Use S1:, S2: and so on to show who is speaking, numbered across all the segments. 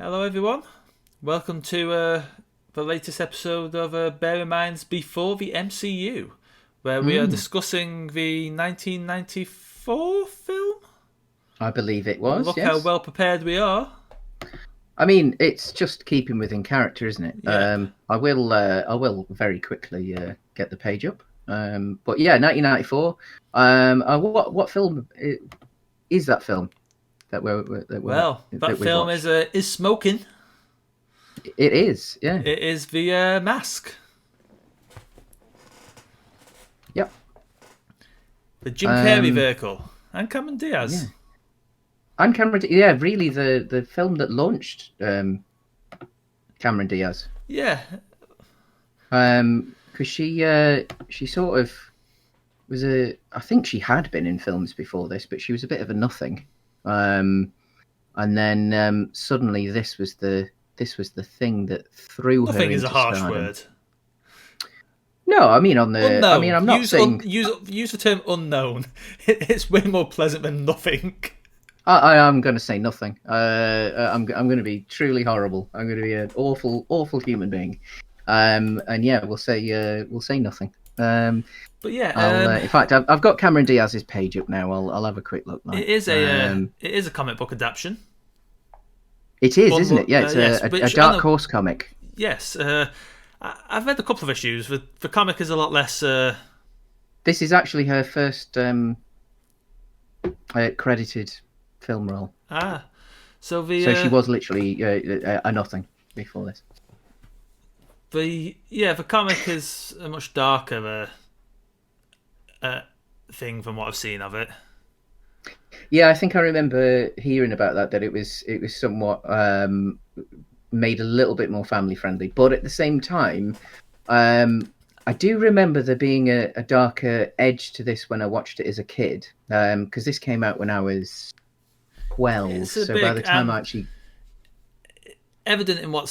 S1: Hello, everyone. Welcome to the latest episode of Bear in Minds Before the MCU, where we are
S2: Mm,
S1: discussing the 1994 film.
S2: I believe it was,
S1: Look how
S2: yes.
S1: well prepared we are.
S2: I mean, it's just keeping within character, isn't it?
S1: Yep.
S2: I will very quickly get the page up. But yeah, 1994. What film is that film
S1: Well, that
S2: we've
S1: film
S2: watched?
S1: is smoking.
S2: It is, yeah,
S1: It is the Mask,
S2: yep,
S1: the Jim Carrey
S2: um,
S1: vehicle, and Cameron
S2: yeah.
S1: Diaz.
S2: And yeah, really the film that launched Cameron Diaz.
S1: Yeah,
S2: Because she sort of I think she had been in films before this, but she was a bit of a nothing. Um, and then suddenly this was the thing that threw her
S1: nothing is a
S2: into
S1: harsh
S2: stardom.
S1: word.
S2: No, I mean,
S1: Unknown.
S2: I'm not saying
S1: Use the term unknown. It's way more pleasant than nothing.
S2: I am going to say nothing. I'm going to be truly horrible. I'm going to be an awful human being. And yeah, we'll say nothing.
S1: But yeah,
S2: In fact, I've got Cameron Diaz's page up now. I'll have a quick look.
S1: it
S2: Like,
S1: is a comic book adaptation.
S2: it is, isn't it? Yeah, it's
S1: Yes,
S2: a
S1: which I
S2: Dark
S1: know.
S2: Horse comic.
S1: Yes, I've read a couple of issues. The comic is a lot less.
S2: This is actually her first credited film role.
S1: Ah, so the
S2: So she was literally a nothing before this.
S1: the comic is a much darker thing from what I've seen of it.
S2: Yeah, I think I remember hearing about that. That it was somewhat made a little bit more family friendly, but at the same time, um, I do remember there being a darker edge to this when I watched it as a kid. Because this came out when I was 12,
S1: It's a
S2: so by
S1: big
S2: the time I actually
S1: evident in what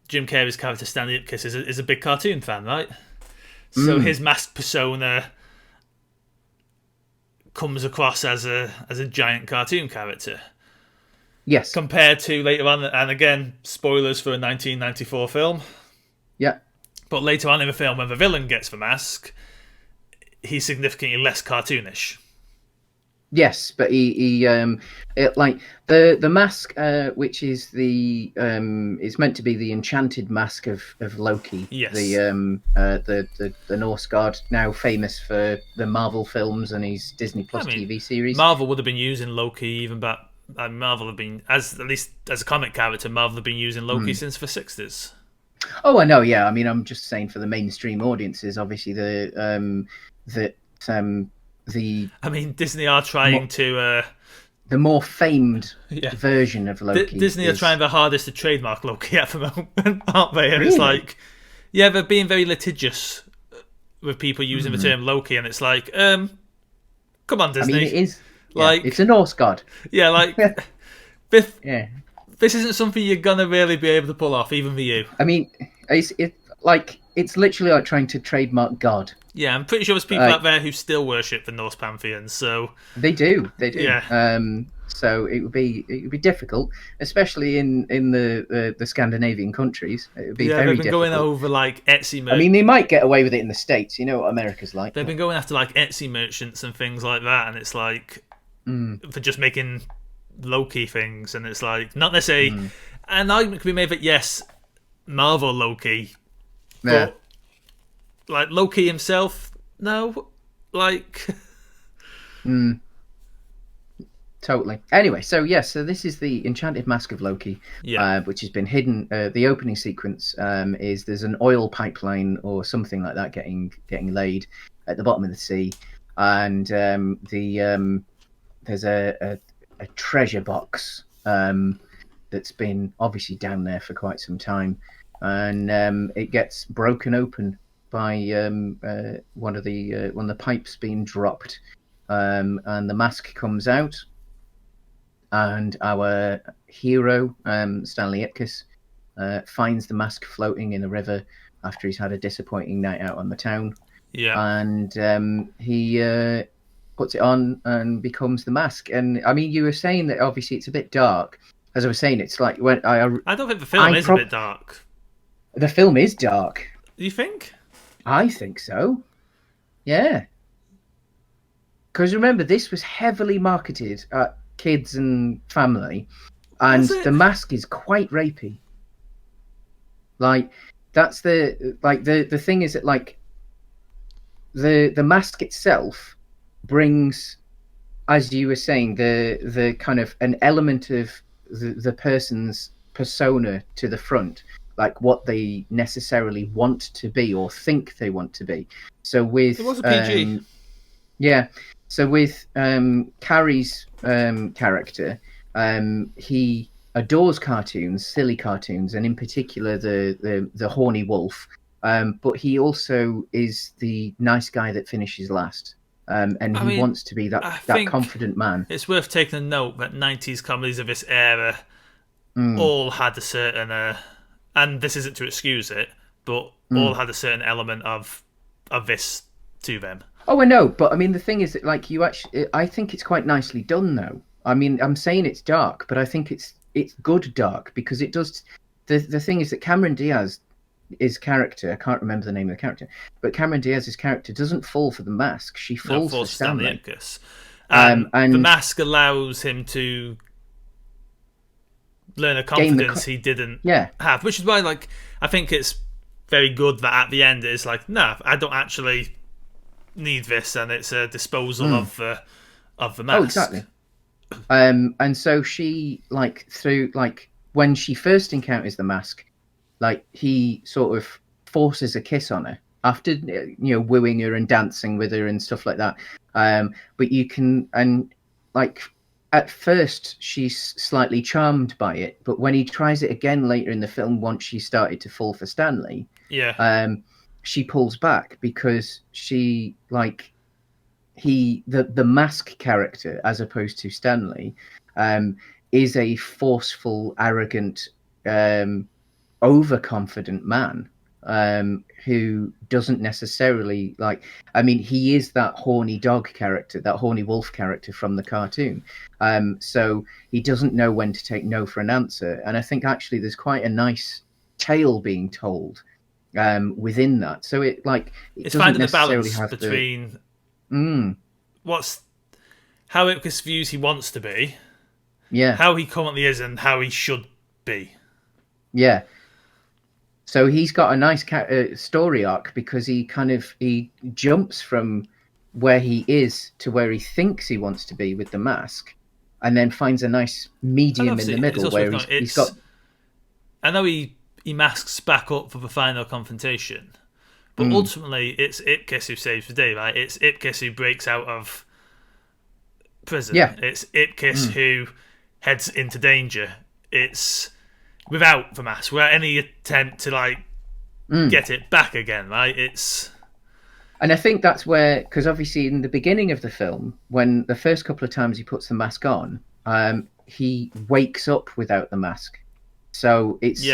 S1: Jim Carrey's character Stanley Ipkiss is a big cartoon fan, right? So
S2: mm,
S1: his masked persona comes across as a giant cartoon character
S2: yes,
S1: compared to later on, and again, spoilers for a 1994 film.
S2: yeah.
S1: But later on in the film, when the villain gets the mask, he's significantly less cartoonish.
S2: Yes, but it, like the mask, which is it's meant to be the enchanted mask of Loki,
S1: Yes,
S2: the Norse god, now famous for the Marvel films and his Disney
S1: I
S2: Plus
S1: mean,
S2: TV series.
S1: Marvel would have been using Loki even back. Marvel have been, as at least as a comic character, Marvel have been using Loki
S2: Hmm.
S1: since the 60s.
S2: Oh, I know. Yeah, I mean, I'm just saying for the mainstream audiences, obviously that the
S1: I mean, Disney are trying
S2: mo-
S1: to.
S2: the more famed
S1: Yeah,
S2: version of Loki
S1: Disney are trying
S2: is
S1: their hardest to trademark Loki at the moment, aren't they? And it's
S2: really.
S1: like, yeah, they're being very litigious with people using the
S2: Hmm.
S1: term Loki, and it's like, come on,
S2: I mean,
S1: Disney.
S2: it is. Yeah, it's a
S1: Like,
S2: Norse god.
S1: yeah, like this,
S2: Yeah,
S1: this isn't something you're gonna really be able to pull off, even for you.
S2: I mean, it's literally like trying to trademark God.
S1: Yeah, I'm pretty sure there's people out
S2: Like
S1: there who still worship the Norse pantheon. So
S2: they do.
S1: yeah,
S2: So it would be difficult, especially in the Scandinavian countries. It would be
S1: yeah, they've
S2: very
S1: been going
S2: difficult.
S1: over like
S2: I mean, they might get away with it in the States. You know what America's like.
S1: they've
S2: But
S1: been going after like Etsy merchants and things like that, and it's like
S2: mm,
S1: for just making Loki things, and it's like not necessarily
S2: mm,
S1: an argument could be made that yes, Marvel Loki,
S2: yeah,
S1: but like Loki himself, no, like
S2: mm, totally. Anyway, so this is the Enchanted Mask of Loki,
S1: yeah,
S2: which has been hidden. The opening sequence is there's an oil pipeline or something like that getting laid at the bottom of the sea, and there's a treasure box that's been obviously down there for quite some time, and it gets broken open by one of the pipes being dropped, and the mask comes out, and our hero Stanley Ipkiss finds the mask floating in the river after he's had a disappointing night out on the town,
S1: yeah,
S2: and he puts it on and becomes the mask. And I mean, you were saying that obviously it's a bit dark. as I was saying, it's like when
S1: I don't think the film is a bit dark.
S2: The film is dark.
S1: Do you think?
S2: I think so. Yeah. Because remember, this was heavily marketed at kids and family, and the mask is quite rapey. Like, that's the thing is that, like, the mask itself brings, as you were saying, the kind of an element of the person's persona to the front, like what they necessarily want to be or think they want to be. So with
S1: it was a PG.
S2: Yeah. So with Carrey's character, he adores cartoons, silly cartoons, and in particular the horny wolf. But he also is the nice guy that finishes last, and he wants to be that confident man.
S1: It's worth taking a note that 90s comedies of this era all had a certain, and this isn't to excuse it, but all had a certain element of this to them.
S2: Oh, I know, but I mean, the thing is that, like, I think it's quite nicely done, though. I mean, I'm saying it's dark, but I think it's good dark because it does. The thing is that Cameron Diaz, his character, I can't remember the name of the character, but Cameron Diaz's character doesn't fall for the mask. She falls for Stanley.
S1: And the mask allows him to learn a confidence he didn't have, which is why, like, I think it's very good that at the end it's like, nah, I don't actually need this, and it's a disposal of the mask.
S2: Oh, exactly. And so she, like, through, like, when she first encounters the mask, like, he sort of forces a kiss on her after, you know, wooing her and dancing with her and stuff like that. But you can, and like, at first she's slightly charmed by it, but when he tries it again later in the film, once she started to fall for Stanley, she pulls back because she, like, the mask character, as opposed to Stanley, is a forceful, arrogant, overconfident man who doesn't necessarily, like, I mean, he is that horny dog character, that horny wolf character from the cartoon. So he doesn't know when to take no for an answer. And I think actually there's quite a nice tale being told within that. So it's
S1: doesn't finding the balance between how Ipkiss views he wants to be, how he currently is, and how he should be.
S2: Yeah. So he's got a nice story arc because he jumps from where he is to where he thinks he wants to be with the mask, and then finds a nice medium in the middle where he's got.
S1: I know he masks back up for the final confrontation, but ultimately it's Ipkiss who saves the day, right? It's Ipkiss who breaks out of prison.
S2: Yeah.
S1: It's Ipkiss who heads into danger. It's without the mask, without any attempt to get it back again, right?
S2: And I think that's where, because obviously in the beginning of the film, when the first couple of times he puts the mask on, he wakes up without the mask. So it's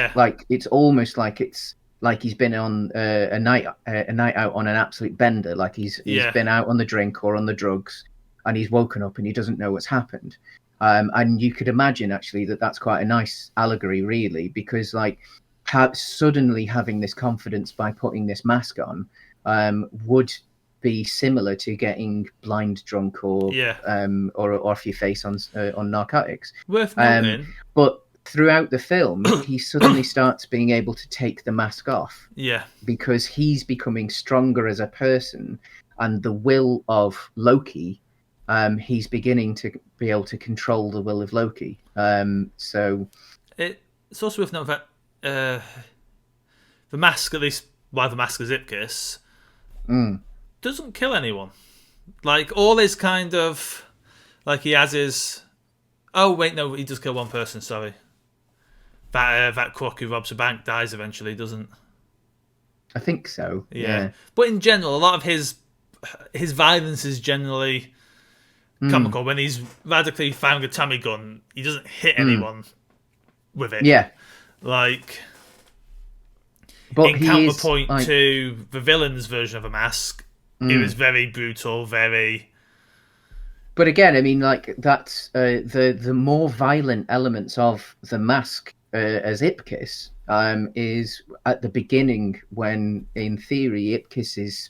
S2: it's almost like it's like he's been on a night out on an absolute bender, like he's been out on the drink or on the drugs, and he's woken up and he doesn't know what's happened. And you could imagine actually that's quite a nice allegory, really, because suddenly having this confidence by putting this mask on would be similar to getting blind drunk or off your face on narcotics.
S1: Worth noting,
S2: but throughout the film, he suddenly starts being able to take the mask off.
S1: Yeah, because
S2: he's becoming stronger as a person, and the will of Loki. He's beginning to be able to control the will of Loki. So
S1: it's also worth noting that the mask, at least why the mask is Ipkiss, doesn't kill anyone. Like, all is kind of like he has his. Oh wait, no, he does kill one person. Sorry, that crook who robs a bank dies eventually, doesn't?
S2: I think so.
S1: Yeah, but in general, a lot of his violence is generally comical. When he's radically found a Tommy gun, he doesn't hit anyone with it.
S2: Yeah.
S1: Like,
S2: but
S1: in counterpoint to the villain's version of a mask, it was very brutal, very...
S2: But again, I mean, like that's the more violent elements of the mask as Ipkiss is at the beginning when, in theory, Ipkiss's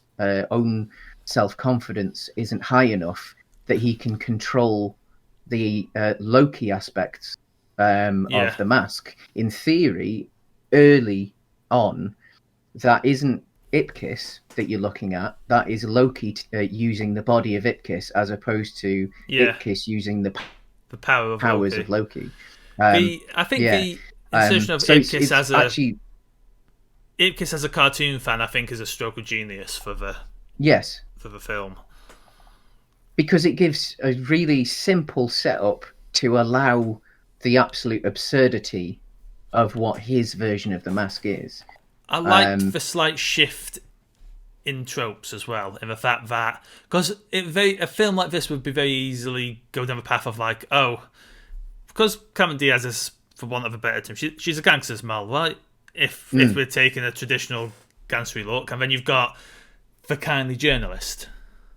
S2: own self-confidence isn't high enough that he can control the Loki aspects
S1: Yeah,
S2: of the mask. In theory, early on, that isn't Ipkiss that you're looking at. That is Loki using the body of Ipkiss as opposed to
S1: yeah.
S2: Ipkiss using the
S1: The power of
S2: powers
S1: Loki.
S2: of Loki.
S1: I think
S2: Yeah.
S1: the insertion of
S2: So
S1: Ipkiss
S2: it's
S1: as a
S2: actually
S1: Ipkiss as a cartoon fan, I think, is a stroke of genius for
S2: yes,
S1: the film.
S2: because it gives a really simple setup to allow the absolute absurdity of what his version of the mask is.
S1: I liked the slight shift in tropes as well, in the fact that because a film like this would be very easily go down the path of like, oh, because Cameron Diaz is, for want of a better term, she's a gangster's mal, right? If we're taking a traditional gangstery look, and then you've got the kindly journalist,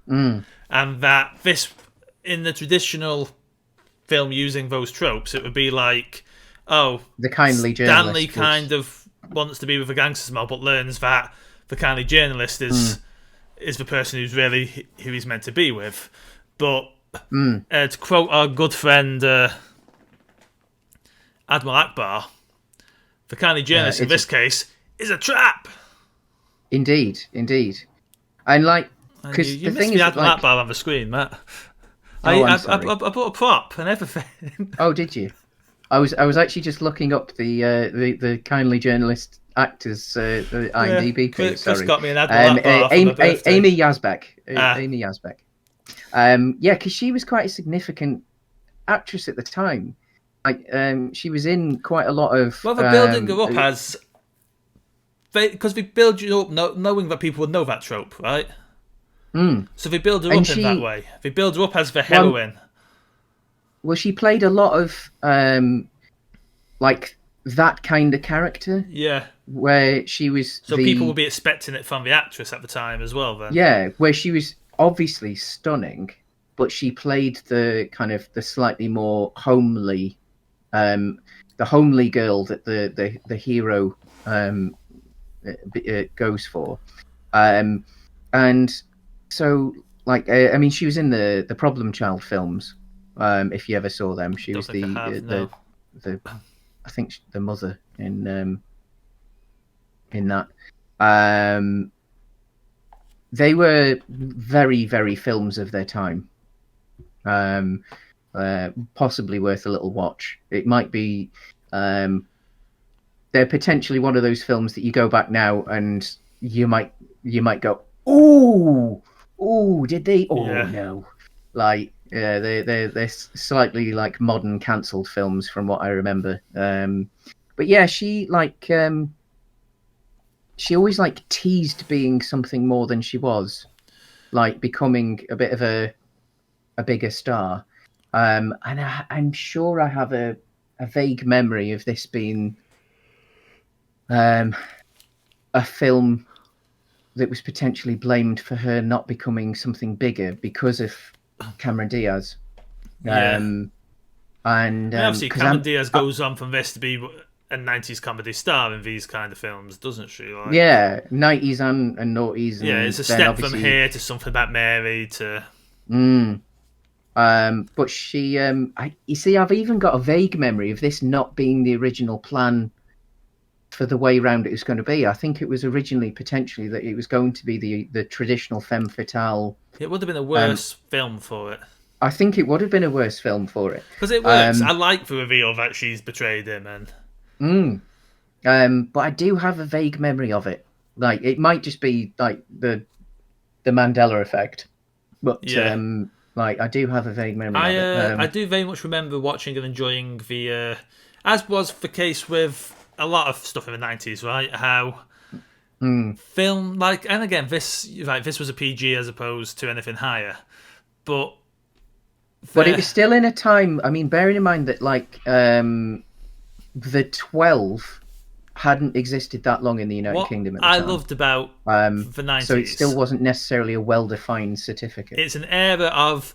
S1: and that this in the traditional film using those tropes, it would be like, oh,
S2: The kindly journalist
S1: Stanley kind of wants to be with a gangster's mal, but learns that the kindly journalist is the person who's really who he's meant to be with. But to quote our good friend Admiral Akbar, the kindly journalist in this case is a trap.
S2: Indeed. And like,
S1: And
S2: because
S1: you
S2: the
S1: missed
S2: thing
S1: the
S2: is,
S1: Admiral
S2: like,
S1: Akbar on the screen, Matt.
S2: I'm
S1: I
S2: sorry.
S1: bought a prop and everything.
S2: Oh, did you? I was actually just looking up the kindly journalist actors the IMDb page.
S1: Chris
S2: Sorry,
S1: got me an Admiral Akbar for my birthday.
S2: Amy Yazbek. Amy Yazbek. Yeah, because she was quite a significant actress at the time. Like, she was in quite a lot of.
S1: Well, they're building her up as because they build you up knowing that people would know that trope, right? So they build her up in that way. They build her up as the heroine.
S2: Well, she played a lot of like that kind of character.
S1: Yeah.
S2: Where she was.
S1: So people will be expecting it from the actress at the time as well. Then.
S2: Yeah, where she was obviously stunning, but she played the kind of the slightly more homely, the homely girl that the hero goes for, and so like I mean she was in the Problem Child films. If you ever saw them, she was the I think the mother in that. They were very, very films of their time. Possibly worth a little watch. It might be. They're potentially one of those films that you go back now and you might go, ooh, did they? Oh yeah. No, like they're slightly like modern cancelled films from what I remember. But yeah, she like. She always like teased being something more than she was, like becoming a bit of a bigger star. And I'm sure I have a vague memory of this being a film that was potentially blamed for her not becoming something bigger because of Cameron Diaz.
S1: Yeah.
S2: And
S1: obviously Cameron Diaz goes on from this to be a 90s comedy star in these kind of films, doesn't she? Like,
S2: yeah, 90s and noughties.
S1: Yeah, it's a step from here to Something About Mary to.
S2: But she, you see, I've even got a vague memory of this not being the original plan for the way round it was going to be. I think it was originally potentially that it was going to be the traditional femme fatale.
S1: It would have been a worse film for it.
S2: I think it would have been a worse film for it
S1: because it works. I like the reveal that she's betrayed him and.
S2: But I do have a vague memory of it. Like it might just be like the Mandela effect, but
S1: yeah.
S2: Like I do have a vague memory of it.
S1: I do very much remember watching and enjoying the, as was the case with a lot of stuff in the 90s, right? How film like, and again, this was a PG as opposed to anything higher, but
S2: it was still in a time. I mean, bearing in mind that like. The 12 hadn't existed that long in the United Kingdom at the time.
S1: I loved about the 90s.
S2: So it still wasn't necessarily a well-defined certificate.
S1: It's an era of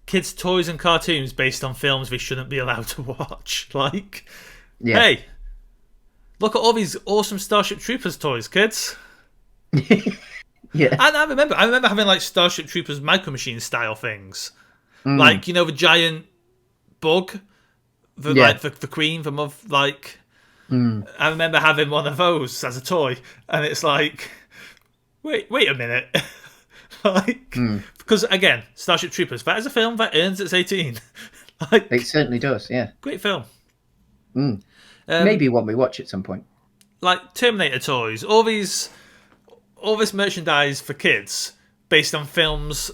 S1: kids' toys and cartoons based on films we shouldn't be allowed to watch. Like,
S2: Yeah.
S1: hey, look at all these awesome Starship Troopers toys, kids.
S2: Yeah.
S1: And I remember having like Starship Troopers Micro Machine style things, like the giant bug, the queen, the mother. Like, I remember having one of those as a toy, and it's like, wait a minute, like, because again, Starship Troopers, that is a film that earns its 18. Like,
S2: It certainly does. Yeah.
S1: great film.
S2: Maybe one we watch at some point.
S1: Like Terminator toys, all this merchandise for kids based on films.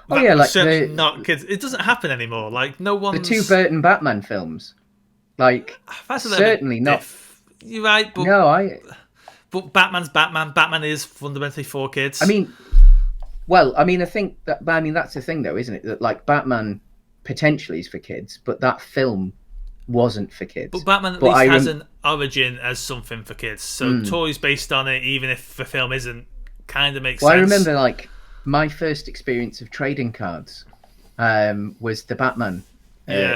S2: Oh yeah, like
S1: certainly not kids. It doesn't happen anymore. Like no one.
S2: The 2 Burton Batman films, like
S1: That's a
S2: certainly not.
S1: You're right, but
S2: No,
S1: but Batman's Batman. Batman is fundamentally for kids.
S2: I think that. That's the thing, though, isn't it? That like Batman potentially is for kids, but that film wasn't for kids.
S1: But Batman at least has an origin as something for kids. So toys based on it, even if the film isn't, kind of makes sense.
S2: I remember like my first experience of trading cards was the Batman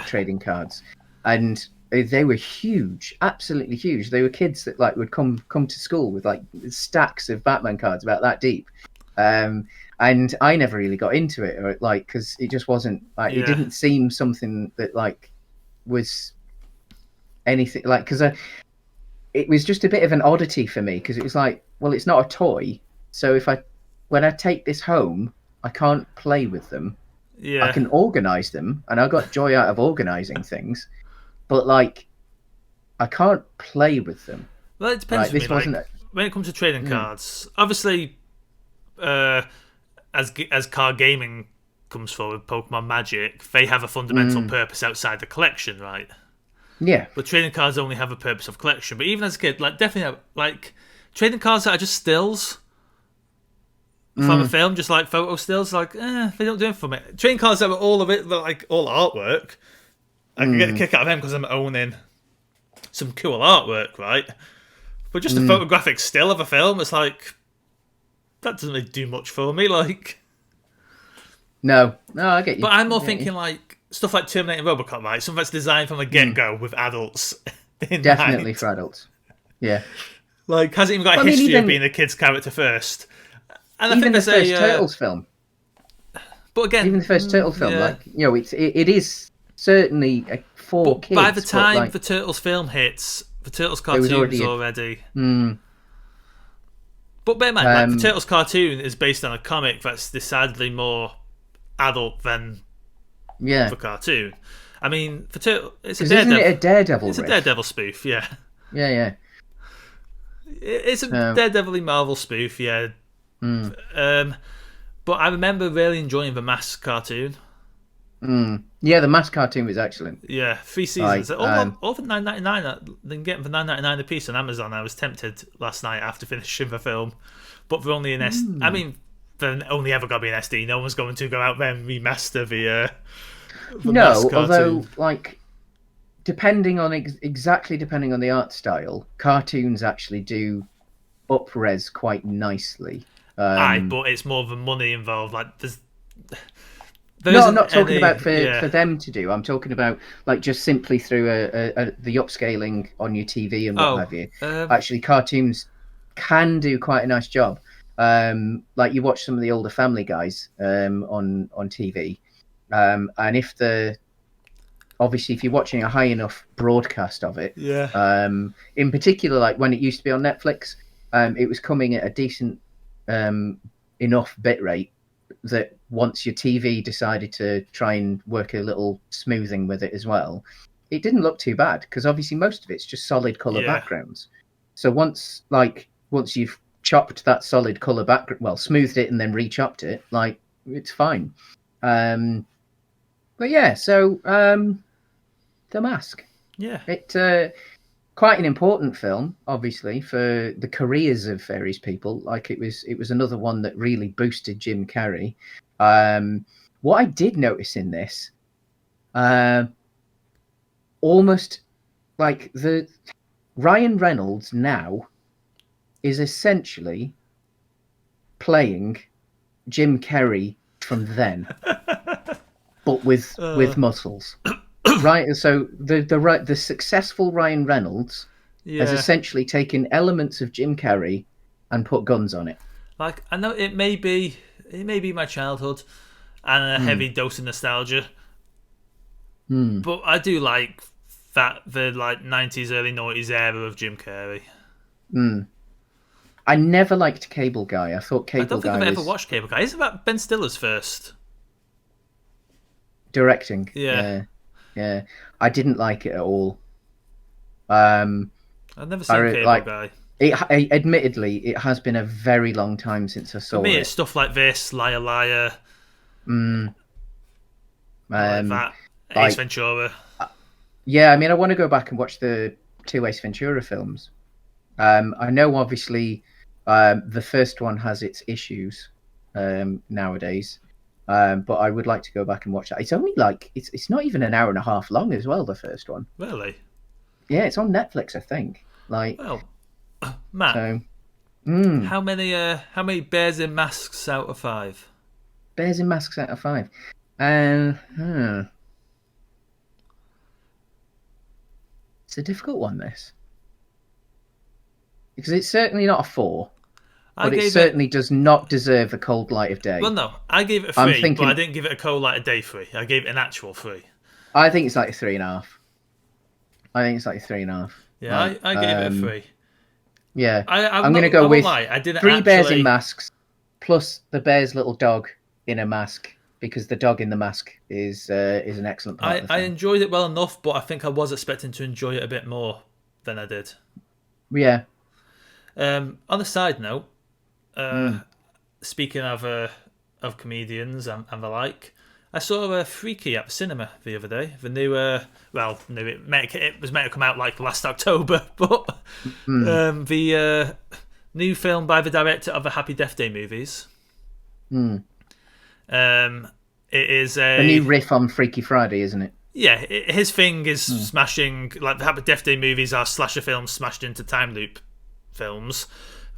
S2: trading cards, and they were huge, absolutely huge. They were kids that like would come to school with like stacks of Batman cards about that deep. And I never really got into it, or like because it just wasn't like it didn't seem something that like was anything like because it was just a bit of an oddity for me because it was like, well, it's not a toy, so when I take this home, I can't play with them.
S1: Yeah,
S2: I can organize them, and I got joy out of organizing things, but like I can't play with them.
S1: Well, it depends.
S2: This wasn't
S1: when it comes to trading cards. Obviously, as card gaming comes forward, Pokemon Magic, they have a fundamental purpose outside the collection, right?
S2: Yeah.
S1: But trading cards only have a purpose of collection. But even as a kid, like definitely like trading cards that are just stills from a film, just like photo stills, like they don't do it for me. Trading cards that were all of it, like all artwork, I can get a kick out of them because I'm owning some cool artwork, right? But just a photographic still of a film, it's like that doesn't really do much for me. Like,
S2: no, I get you.
S1: But I'm more thinking like stuff like Terminator and Robocop, right? Something that's designed from the get-go with adults in
S2: definitely
S1: mind.
S2: for adults. Yeah,
S1: like hasn't even got a history of being a kid's character first. And
S2: even the first Turtles film.
S1: But again,
S2: even the first Turtle film, like it is certainly for kids.
S1: By the time the Turtles film hits, the Turtles cartoon was already. But bear in mind, the Turtles cartoon is based on a comic that's decidedly more adult than the cartoon. I mean, for it's a Daredevil.
S2: Isn't it a Daredevil?
S1: It's a Daredevil spoof, yeah.
S2: Yeah.
S1: It's a Daredevil Marvel spoof, yeah. But I remember really enjoying the Mask cartoon.
S2: Yeah, the Mask cartoon was excellent.
S1: Yeah, 3 seasons. All for $9.99. Then getting for $9.99 a piece on Amazon. I was tempted last night after finishing the film, but they're only in SD. I mean, they're only ever going to be in SD. No one's going to go out there and remaster the Mask cartoon.
S2: Although like depending on the art style, cartoons actually do up-res quite nicely.
S1: But it's more the money involved. Like
S2: no, I'm not talking about for them to do. I'm talking about like just simply through the upscaling on your TV and what have you. Actually, cartoons can do quite a nice job. Like you watch some of the older Family Guys on TV, and if you're watching a high enough broadcast of it, in particular, like when it used to be on Netflix, it was coming at a decent enough bit rate that once your TV decided to try and work a little smoothing with it as well, it didn't look too bad because obviously most of it's just solid color backgrounds. So once you've chopped that solid color background, well, smoothed it and then re-chopped it, like it's fine. But yeah, so The Mask.
S1: Yeah,
S2: it quite an important film, obviously, for the careers of various people. Like it was another one that really boosted Jim Carrey. What I did notice in this, almost like the Ryan Reynolds now is essentially playing Jim Carrey from then. but with muscles. Right, so the successful Ryan Reynolds has
S1: Yeah.
S2: essentially taken elements of Jim Carrey and put guns on it.
S1: Like I know it may be my childhood and a
S2: Hmm.
S1: heavy dose of nostalgia,
S2: Hmm.
S1: but I do like that the like 90s early 90s era of Jim Carrey.
S2: Hmm. I never liked Cable Guy. I thought
S1: I
S2: Cable
S1: don't think
S2: Guy
S1: I've ever
S2: was
S1: watched Cable Guy. Isn't that Ben Stiller's first?
S2: directing.
S1: Yeah.
S2: Yeah, yeah. I didn't like it at all. Um,
S1: I've never seen Cable
S2: like
S1: Guy.
S2: admittedly, it has been a very long time since I
S1: For
S2: saw
S1: me, it's
S2: it.
S1: stuff like this, Liar Liar,
S2: Mm,
S1: I like
S2: um,
S1: that, Ace
S2: like,
S1: Ventura.
S2: yeah, I mean, I want to go back and watch the two Ace Ventura films. I know, obviously, the first one has its issues nowadays, but I would like to go back and watch that. It's only like it's not even an hour and a half long as well. The first one,
S1: Really?
S2: yeah, it's on Netflix, I think. Like,
S1: Well, Matt,
S2: so, mm,
S1: how many bears in masks out of 5?
S2: Bears in Masks out of 5. Huh. It's a difficult one, this, because it's certainly not a 4,
S1: I
S2: but it
S1: gave it.
S2: certainly does not deserve a cold light of
S1: Well,
S2: day.
S1: no, I gave it a
S2: I'm
S1: 3, but I
S2: thinking,
S1: didn't give it a cold like a day 3. I gave it an actual 3.
S2: I think it's like a 3.5. I think it's like a 3.5.
S1: Yeah,
S2: Like,
S1: I gave it a 3.
S2: yeah,
S1: I'm
S2: I'm gonna
S1: not.
S2: go
S1: I won't
S2: with
S1: lie. I didn't
S2: 3 bears in
S1: actually.
S2: masks plus the bear's little dog in a mask, because the dog in the mask is an excellent part
S1: I
S2: of the
S1: I
S2: film.
S1: enjoyed it well enough, but I think I was expecting to enjoy it a bit more than I did.
S2: Yeah.
S1: On a side note,
S2: Mm.
S1: speaking of comedians and the like, I saw a Freaky at the cinema the other day. The new, new it was meant to come out like last October, but
S2: Mm.
S1: the new film by the director of the Happy Death Day movies.
S2: Mm.
S1: Um, it is
S2: A new
S1: a
S2: riff on Freaky Friday, isn't it?
S1: yeah. His thing is
S2: Mm.
S1: smashing like the Happy Death Day movies are slasher films smashed into time loop films.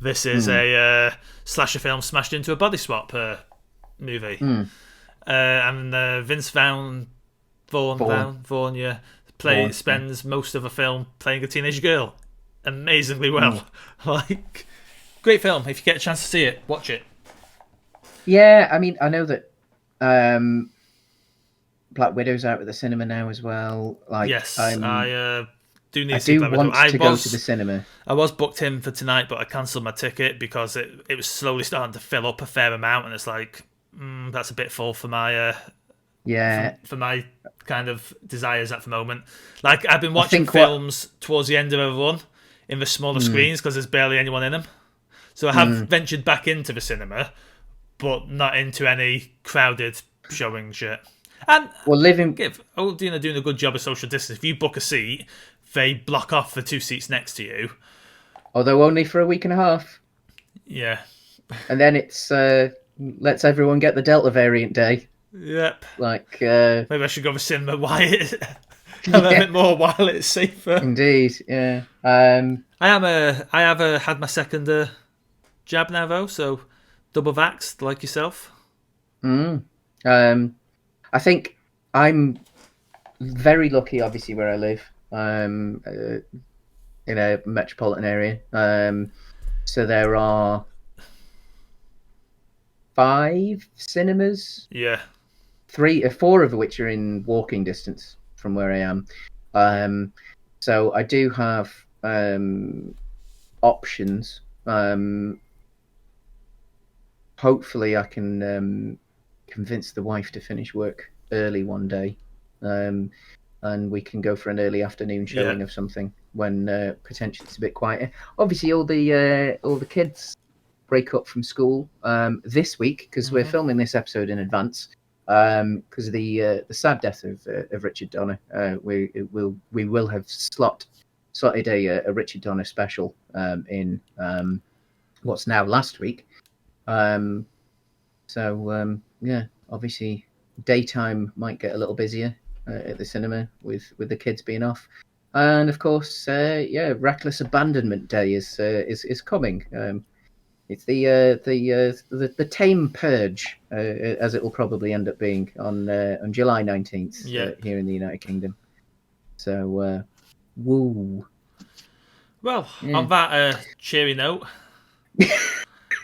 S1: This is
S2: Mm.
S1: a slasher film smashed into a body swap movie.
S2: Mm.
S1: And Vince Vaughn, yeah,
S2: Vaughn, yeah.
S1: spends most of the film playing a teenage girl amazingly
S2: Mm.
S1: well. Like, great film. If you get a chance to see it, watch it.
S2: Yeah, I mean, I know that um, Black Widow's out at the cinema now as well. Like,
S1: Yes, I do need
S2: I
S1: to see
S2: do
S1: Black Widow.
S2: want to go to the cinema.
S1: I was booked in for tonight, but I cancelled my ticket because it was slowly starting to fill up a fair amount, and it's like that's a bit full for my
S2: Yeah,
S1: for my kind of desires at the moment. Like I've been
S2: I
S1: watching
S2: think what.
S1: films towards the end of a run in the smaller
S2: Mm.
S1: screens because there's barely anyone in them. So I have
S2: Mm.
S1: ventured back into the cinema, but not into any crowded showing shit. And
S2: Well, living.
S1: give Oldina doing a good job of social distance. If you book a seat, they block off the 2 seats next to you.
S2: Although only for a week and a half.
S1: Yeah.
S2: And then it's let's everyone get the Delta variant day.
S1: Yep.
S2: Like,
S1: Maybe I should go to the cinema while it a little bit more while it's safer.
S2: indeed, yeah.
S1: I have had my second jab now though, so double vaxxed like yourself.
S2: Mm, I think I'm very lucky, obviously, where I live, in a metropolitan area. So there are 5 cinemas,
S1: Yeah.
S2: 4 of which are in walking distance from where I am. So I do have options. Hopefully, I can convince the wife to finish work early one day, and we can go for an early afternoon showing of something when potentially it's a bit quieter. Obviously, all the kids break up from school this week because we're filming this episode in advance. Because of the sad death of Richard Donner, we will have slotted a Richard Donner special in what's now last week. Yeah, obviously daytime might get a little busier at the cinema with the kids being off, and of course, Reckless Abandonment Day is coming. It's the tame purge, as it will probably end up being on July 19th
S1: Yeah.
S2: here in the United Kingdom. So, woo.
S1: Well,
S2: Yeah.
S1: on that cheery note,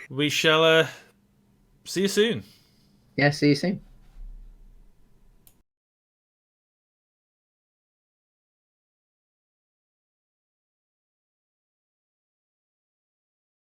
S1: we shall see you soon.
S2: Yeah. See you soon.